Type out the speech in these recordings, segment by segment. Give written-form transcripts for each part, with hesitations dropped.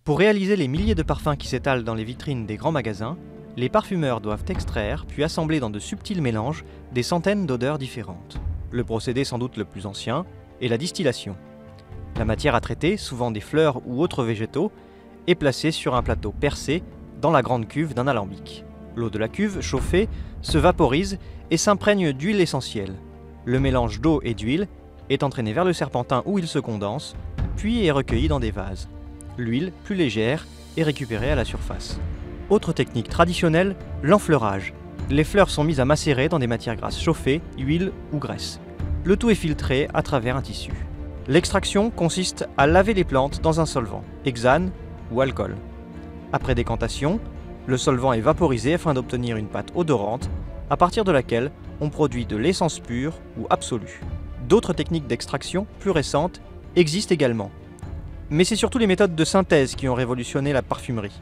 Pour réaliser les milliers de parfums qui s'étalent dans les vitrines des grands magasins, les parfumeurs doivent extraire puis assembler dans de subtils mélanges des centaines d'odeurs différentes. Le procédé sans doute le plus ancien est la distillation. La matière à traiter, souvent des fleurs ou autres végétaux, est placée sur un plateau percé dans la grande cuve d'un alambic. L'eau de la cuve, chauffée, se vaporise et s'imprègne d'huile essentielle. Le mélange d'eau et d'huile est entraîné vers le serpentin où il se condense, puis est recueilli dans des vases. L'huile, plus légère, est récupérée à la surface. Autre technique traditionnelle, l'enfleurage. Les fleurs sont mises à macérer dans des matières grasses chauffées, huile ou graisse. Le tout est filtré à travers un tissu. L'extraction consiste à laver les plantes dans un solvant, hexane ou alcool. Après décantation, le solvant est vaporisé afin d'obtenir une pâte odorante, à partir de laquelle on produit de l'essence pure ou absolue. D'autres techniques d'extraction, plus récentes, existent également. Mais c'est surtout les méthodes de synthèse qui ont révolutionné la parfumerie.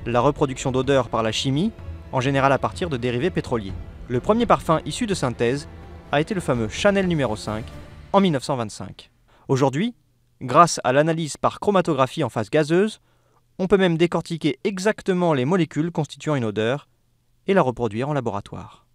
La reproduction d'odeurs par la chimie, en général à partir de dérivés pétroliers. Le premier parfum issu de synthèse a été le fameux Chanel numéro 5 en 1925. Aujourd'hui, grâce à l'analyse par chromatographie en phase gazeuse, on peut même décortiquer exactement les molécules constituant une odeur et la reproduire en laboratoire.